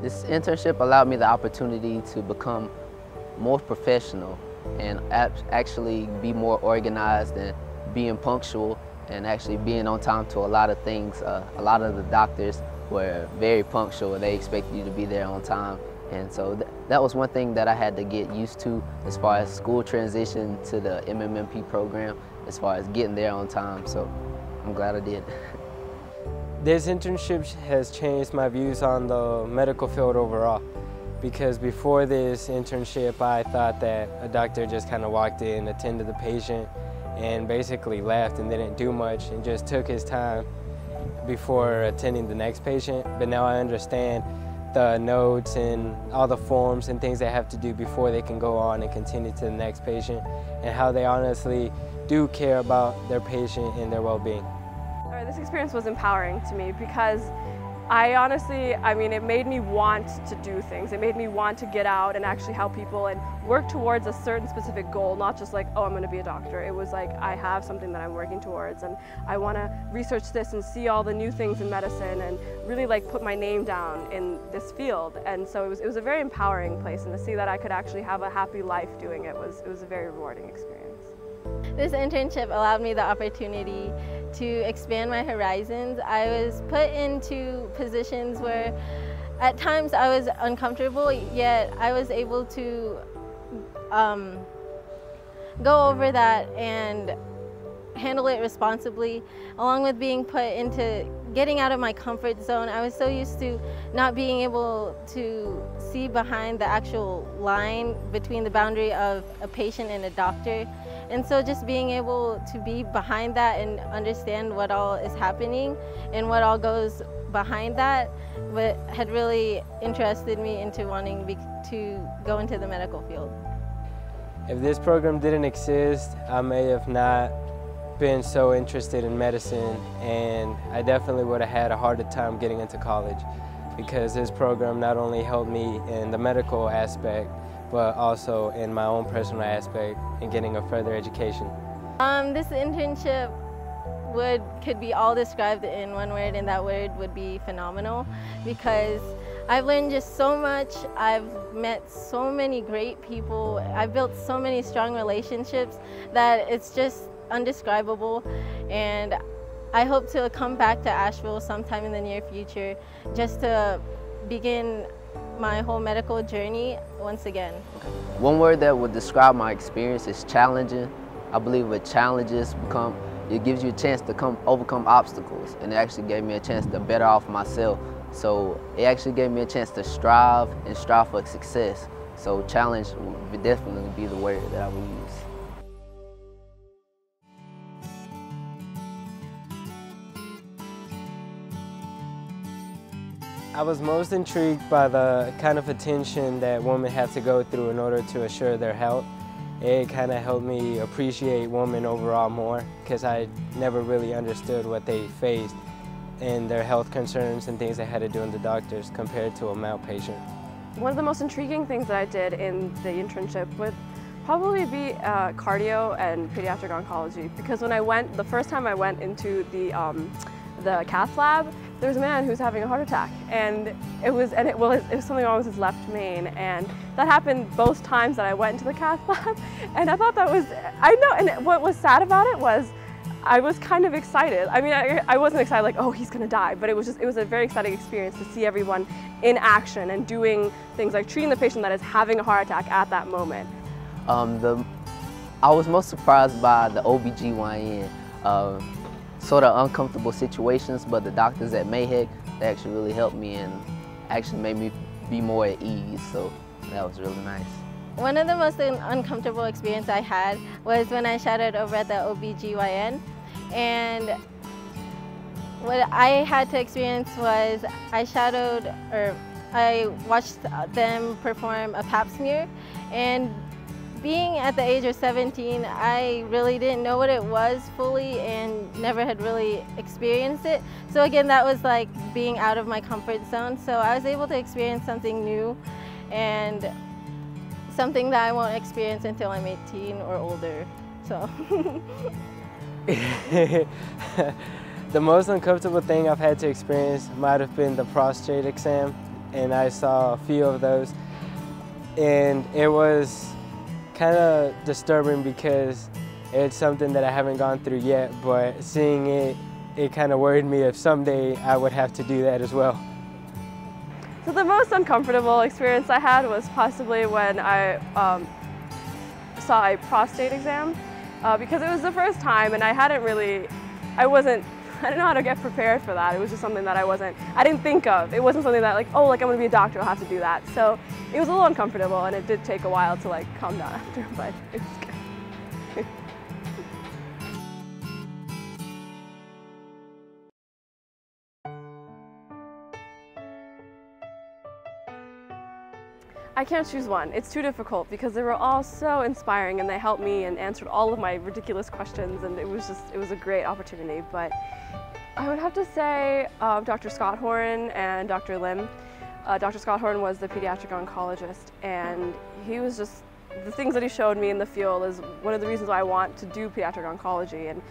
This internship allowed me the opportunity to become more professional and actually be more organized and being punctual and actually being on time to a lot of things. A lot of the doctors were very punctual. They expect you to be there on time. And so that was one thing that I had to get used to as far as school transition to the MMMP program, as far as getting there on time. So I'm glad I did. This internship has changed my views on the medical field overall, because before this internship I thought that a doctor just kind of walked in, attended the patient, and basically left and didn't do much and just took his time before attending the next patient. But now I understand the notes and all the forms and things they have to do before they can go on and continue to the next patient, and how they honestly do care about their patient and their well-being. This experience was empowering to me because it made me want to do things. It made me want to get out and actually help people and work towards a certain specific goal, not just like, oh, I'm going to be a doctor. It was like, I have something that I'm working towards and I want to research this and see all the new things in medicine and really like put my name down in this field. And so it was a very empowering place, and to see that I could actually have a happy life doing it was a very rewarding experience. This internship allowed me the opportunity to expand my horizons. I was put into positions where at times I was uncomfortable, yet I was able to go over that and handle it responsibly, along with being put into getting out of my comfort zone. I was so used to not being able to see behind the actual line between the boundary of a patient and a doctor. And so just being able to be behind that and understand what all is happening and what all goes behind that had really interested me into wanting to go into the medical field. If this program didn't exist, I may have not been so interested in medicine, and I definitely would have had a harder time getting into college, because this program not only helped me in the medical aspect, but also in my own personal aspect in getting a further education. This internship could be all described in one word, and that word would be phenomenal, because I've learned just so much. I've met so many great people. I've built so many strong relationships that it's just undescribable, and I hope to come back to Asheville sometime in the near future just to begin my whole medical journey once again. One word that would describe my experience is challenging. I believe with challenges it gives you a chance to overcome obstacles, and it actually gave me a chance to better off myself. So it actually gave me a chance to strive for success. So challenge would definitely be the word that I would use. I was most intrigued by the kind of attention that women have to go through in order to assure their health. It kind of helped me appreciate women overall more, because I never really understood what they faced and their health concerns and things they had to do in the doctors compared to a male patient. One of the most intriguing things that I did in the internship would probably be cardio and pediatric oncology, because when the first time I went into the cath lab, there was a man who was having a heart attack, and it was something wrong with his left main, and that happened both times that I went into the cath lab, and I thought that was, and what was sad about it was I was kind of excited. I mean, I wasn't excited like, oh, he's gonna die, but it was a very exciting experience to see everyone in action and doing things like treating the patient that is having a heart attack at that moment. I was most surprised by the OBGYN. Sort of uncomfortable situations, but the doctors at Mayheck, they actually really helped me and actually made me be more at ease, so that was really nice. One of the most uncomfortable experiences I had was when I shadowed over at the OBGYN, and what I had to experience was I watched them perform a pap smear, and being at the age of 17, I really didn't know what it was fully and never had really experienced it. So again, that was like being out of my comfort zone. So I was able to experience something new and something that I won't experience until I'm 18 or older. So. The most uncomfortable thing I've had to experience might have been the prostate exam. and I saw a few of those, and it was kind of disturbing because it's something that I haven't gone through yet, but seeing it kind of worried me if someday I would have to do that as well. So the most uncomfortable experience I had was possibly when I saw a prostate exam, because it was the first time and I didn't know how to get prepared for that. It was just something that I didn't think of. It wasn't something that like, oh, like I'm gonna be a doctor, I'll have to do that. So it was a little uncomfortable and it did take a while to like calm down after, but it was good. I can't choose one. It's too difficult because they were all so inspiring and they helped me and answered all of my ridiculous questions, and it was a great opportunity. But I would have to say Dr. Scott Horan and Dr. Lim. Dr. Scott Horan was the pediatric oncologist, and he was just, the things that he showed me in the field is one of the reasons why I want to do pediatric oncology. And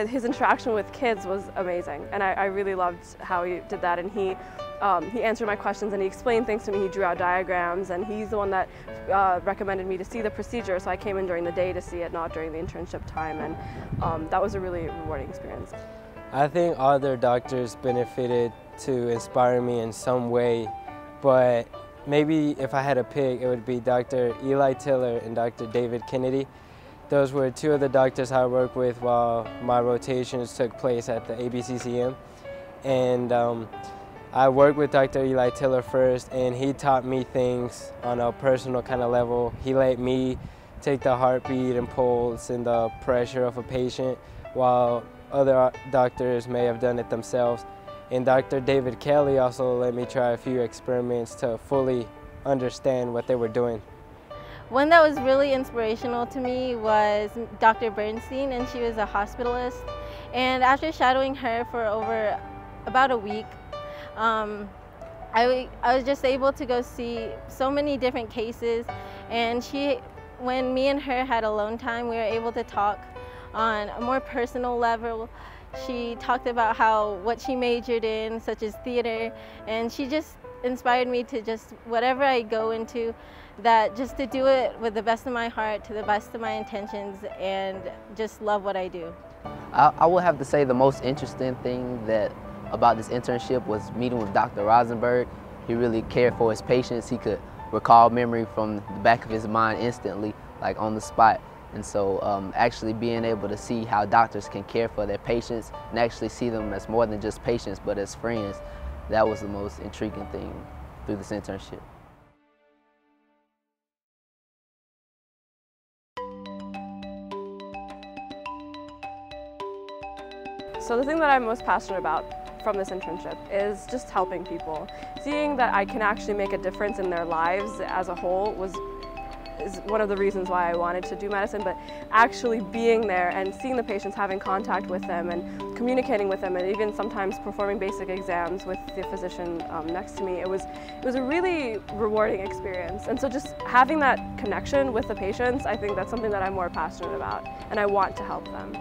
his interaction with kids was amazing, and I really loved how he did that. And he answered my questions and he explained things to me. He drew out diagrams, and he's the one that recommended me to see the procedure, so I came in during the day to see it, not during the internship time, and that was a really rewarding experience. I think other doctors benefited to inspire me in some way, but maybe if I had to pick, it would be Dr. Eli Tiller and Dr. David Kennedy. Those were two of the doctors I worked with while my rotations took place at the ABCCM. And I worked with Dr. Eli Tiller first, and he taught me things on a personal kind of level. He let me take the heartbeat and pulse and the pressure of a patient, while other doctors may have done it themselves. And Dr. David Kelly also let me try a few experiments to fully understand what they were doing. One that was really inspirational to me was Dr. Bernstein, and she was a hospitalist. And after shadowing her for over about a week, I was just able to go see so many different cases, and when me and her had alone time, we were able to talk on a more personal level. She talked about what she majored in, such as theater, and she just inspired me to just, whatever I go into, just to do it with the best of my heart, to the best of my intentions, and just love what I do. I would have to say the most interesting thing about this internship was meeting with Dr. Rosenberg. He really cared for his patients. He could recall memory from the back of his mind instantly, like on the spot. And so actually being able to see how doctors can care for their patients and actually see them as more than just patients but as friends, that was the most intriguing thing through this internship. So the thing that I'm most passionate about from this internship is just helping people. Seeing that I can actually make a difference in their lives as a whole is one of the reasons why I wanted to do medicine, but actually being there and seeing the patients, having contact with them and communicating with them, and even sometimes performing basic exams with the physician next to me, it was a really rewarding experience. And so just having that connection with the patients, I think that's something that I'm more passionate about, and I want to help them.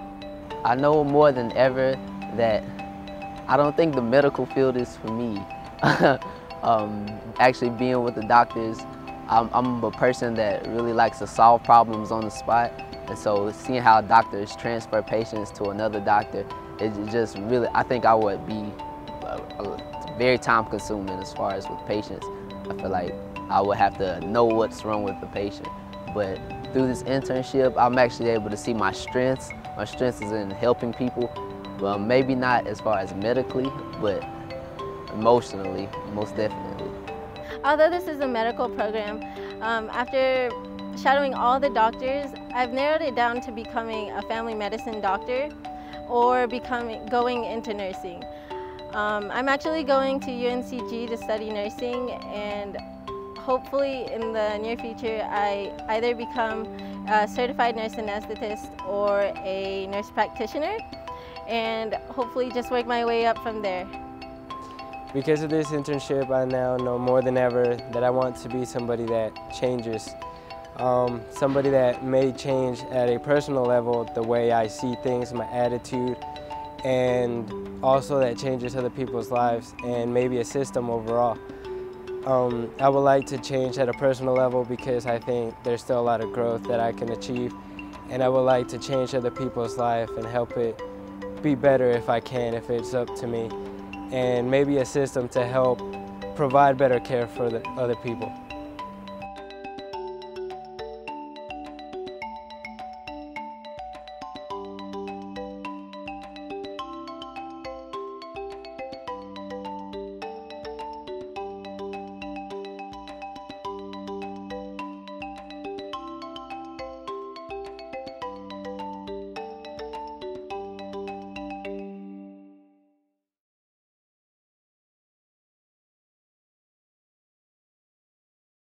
I know more than ever that I don't think the medical field is for me. Actually being with the doctors, I'm a person that really likes to solve problems on the spot, and so seeing how doctors transfer patients to another doctor, it just really, I think I would be very time consuming as far as with patients. I feel like I would have to know what's wrong with the patient. But through this internship, I'm actually able to see my strengths. My strengths is in helping people, well, maybe not as far as medically, but emotionally, most definitely. Although this is a medical program, after shadowing all the doctors, I've narrowed it down to becoming a family medicine doctor or going into nursing. I'm actually going to UNCG to study nursing, and hopefully in the near future I either become a certified nurse anesthetist or a nurse practitioner, and hopefully just work my way up from there. Because of this internship, I now know more than ever that I want to be somebody that changes. Somebody that may change at a personal level the way I see things, my attitude, and also that changes other people's lives and maybe a system overall. I would like to change at a personal level because I think there's still a lot of growth that I can achieve, and I would like to change other people's life and help it be better if I can, if it's up to me, and maybe a system to help provide better care for the other people.